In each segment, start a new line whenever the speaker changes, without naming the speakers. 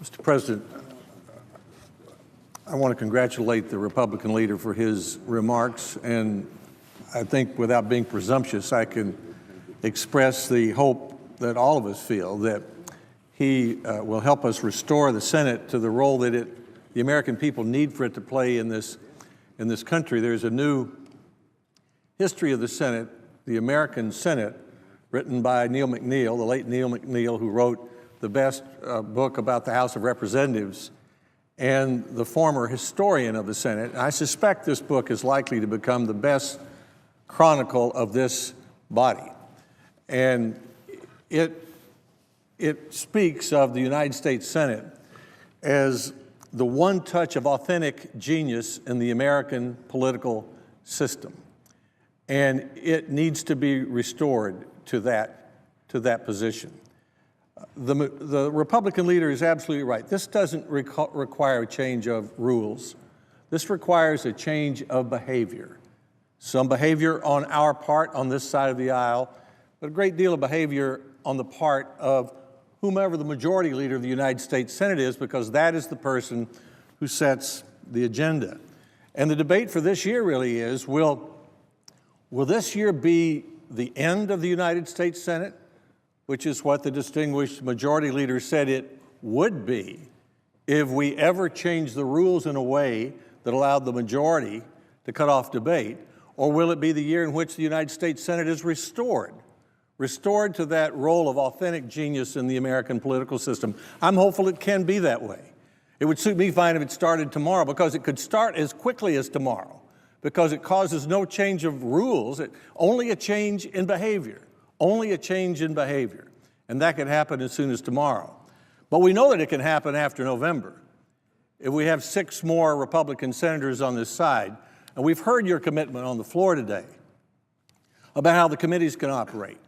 Mr. President, I want to congratulate the Republican leader for his remarks, and I think without being presumptuous, I can express the hope that all of us feel that he will help us restore the Senate to the role that the American people need for it to play in this country. There's a new history of the Senate, the American Senate, written by Neil McNeil, the late Neil McNeil, who wrote the best book about the House of Representatives, and the former historian of the Senate. And I suspect this book is likely to become the best chronicle of this body. And it speaks of the United States Senate as the one touch of authentic genius in the American political system. And it needs to be restored to that position. The Republican leader is absolutely right. This doesn't require a change of rules. This requires a change of behavior. Some behavior on our part on this side of the aisle, but a great deal of behavior on the part of whomever the majority leader of the United States Senate is, because that is the person who sets the agenda. And the debate for this year really is, will this year be the end of the United States Senate, which is what the distinguished majority leader said it would be if we ever changed the rules in a way that allowed the majority to cut off debate? Or will it be the year in which the United States Senate is restored to that role of authentic genius in the American political system? I'm hopeful it can be that way. It would suit me fine if it started tomorrow, because it could start as quickly as tomorrow, because it causes no change of rules, only a change in behavior, only a change in behavior. And that could happen as soon as tomorrow. But we know that it can happen after November. If we have 6 more Republican senators on this side, and we've heard your commitment on the floor today about how the committees can operate,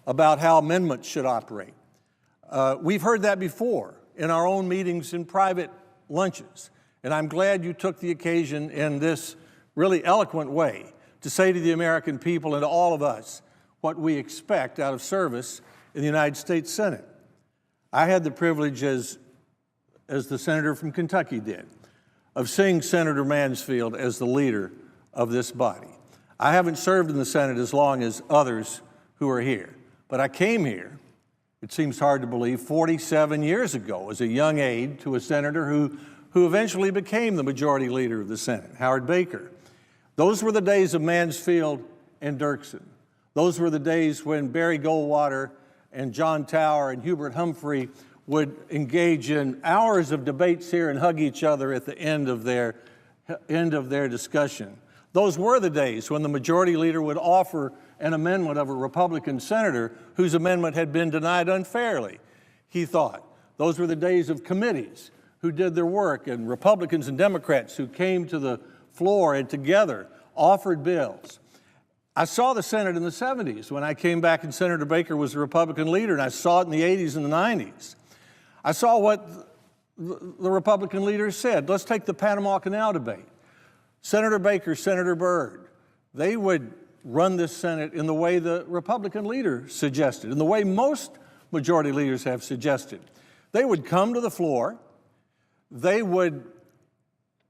about how amendments should operate. We've heard that before in our own meetings in private lunches. And I'm glad you took the occasion in this really eloquent way to say to the American people and to all of us what we expect out of service in the United States Senate. I had the privilege, as the senator from Kentucky did, of seeing Senator Mansfield as the leader of this body. I haven't served in the Senate as long as others who are here, but I came here, it seems hard to believe, 47 years ago as a young aide to a senator who eventually became the majority leader of the Senate, Howard Baker. Those were the days of Mansfield and Dirksen. Those were the days when Barry Goldwater and John Tower and Hubert Humphrey would engage in hours of debates here and hug each other at the end of their discussion. Those were the days when the majority leader would offer an amendment of a Republican senator whose amendment had been denied unfairly, he thought. Those were the days of committees who did their work, and Republicans and Democrats who came to the floor and together offered bills. I saw the Senate in the 70s when I came back and Senator Baker was the Republican leader, and I saw it in the 80s and the 90s. I saw what the Republican leaders said. Let's take the Panama Canal debate. Senator Baker, Senator Byrd, they would run this Senate in the way the Republican leader suggested, in the way most majority leaders have suggested. They would come to the floor, they would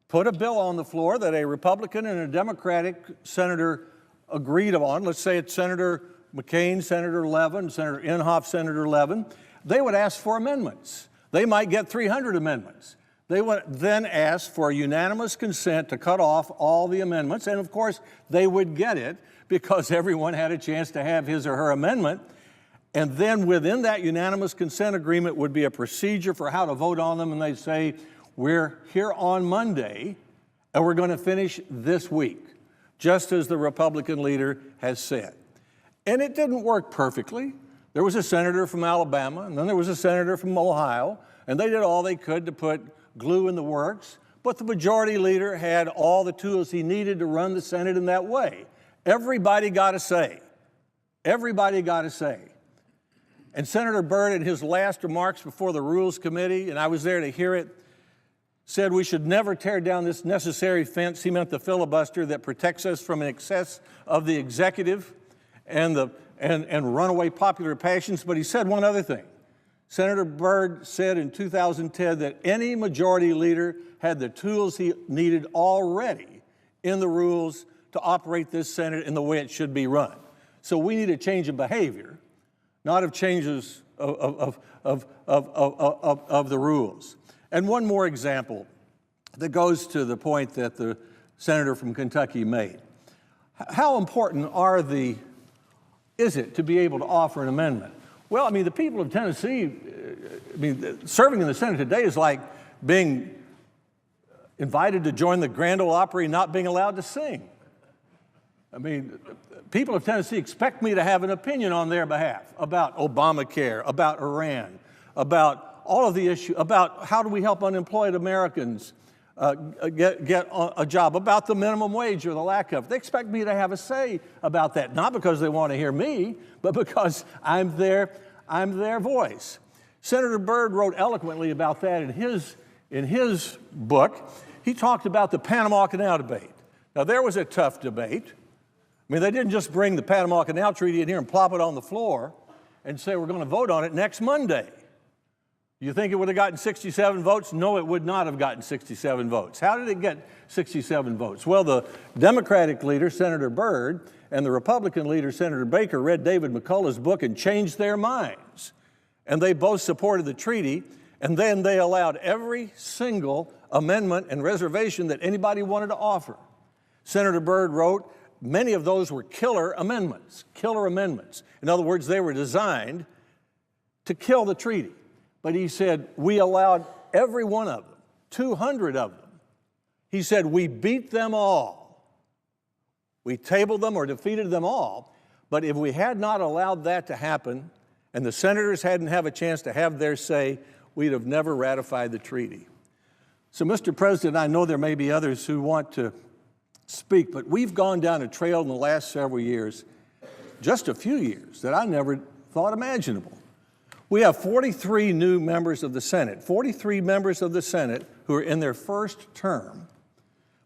put a bill on the floor that a Republican and a Democratic senator agreed on. Let's say it's Senator McCain, Senator Levin, Senator Inhofe, Senator Levin. They would ask for amendments. They might get 300 amendments. They would then ask for unanimous consent to cut off all the amendments, and of course, they would get it because everyone had a chance to have his or her amendment. And then within that unanimous consent agreement would be a procedure for how to vote on them, and they'd say, we're here on Monday, and we're going to finish this week, just as the Republican leader has said. And it didn't work perfectly. There was a senator from Alabama, and then there was a senator from Ohio, and they did all they could to put glue in the works, but the majority leader had all the tools he needed to run the Senate in that way. Everybody got a say. Everybody got a say. And Senator Byrd, in his last remarks before the Rules Committee, and I was there to hear it, said we should never tear down this necessary fence. He meant the filibuster that protects us from an excess of the executive and runaway popular passions. But he said one other thing. Senator Byrd said in 2010 that any majority leader had the tools he needed already in the rules to operate this Senate in the way it should be run. So we need a change of behavior, not of changes of the rules. And one more example that goes to the point that the senator from Kentucky made. How important is it to be able to offer an amendment? Well, I mean, the people of Tennessee, serving in the Senate today is like being invited to join the Grand Ole Opry and not being allowed to sing. I mean, people of Tennessee expect me to have an opinion on their behalf about Obamacare, about Iran, about all of the issues, about how do we help unemployed Americans get a job, about the minimum wage or the lack of it. They expect me to have a say about that, not because they want to hear me, but because I'm their voice. Senator Byrd wrote eloquently about that in his book. He talked about the Panama Canal debate. Now, there was a tough debate. I mean, they didn't just bring the Panama Canal Treaty in here and plop it on the floor and say we're going to vote on it next Monday. You think it would have gotten 67 votes? No, it would not have gotten 67 votes. How did it get 67 votes? Well, the Democratic leader, Senator Byrd, and the Republican leader, Senator Baker, read David McCullough's book and changed their minds. And they both supported the treaty, and then they allowed every single amendment and reservation that anybody wanted to offer. Senator Byrd wrote, many of those were killer amendments. In other words, they were designed to kill the treaty. But he said, we allowed every one of them, 200 of them. He said, we beat them all. We tabled them or defeated them all. But if we had not allowed that to happen, and the senators hadn't have a chance to have their say, we'd have never ratified the treaty. So, Mr. President, I know there may be others who want to speak, but we've gone down a trail in the last several years, just a few years, that I never thought imaginable. We have 43 new members of the Senate, 43 members of the Senate who are in their first term,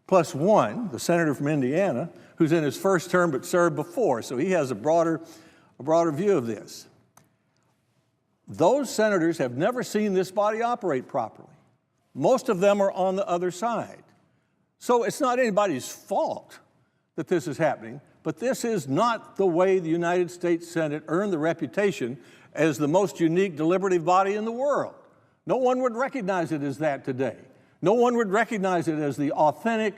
plus one, the senator from Indiana, who's in his first term but served before, so he has a broader view of this. Those senators have never seen this body operate properly. Most of them are on the other side. So it's not anybody's fault that this is happening, but this is not the way the United States Senate earned the reputation as the most unique deliberative body in the world. No one would recognize it as that today. No one would recognize it as the authentic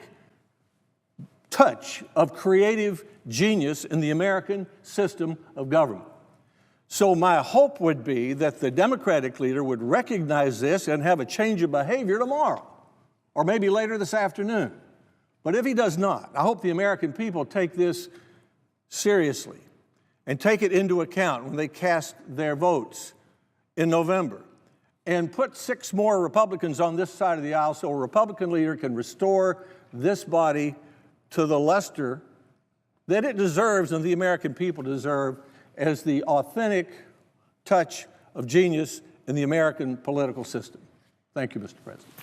touch of creative genius in the American system of government. So my hope would be that the Democratic leader would recognize this and have a change of behavior tomorrow, or maybe later this afternoon. But if he does not, I hope the American people take this seriously and take it into account when they cast their votes in November, and put 6 more Republicans on this side of the aisle so a Republican leader can restore this body to the luster that it deserves and the American people deserve as the authentic touch of genius in the American political system. Thank you, Mr. President.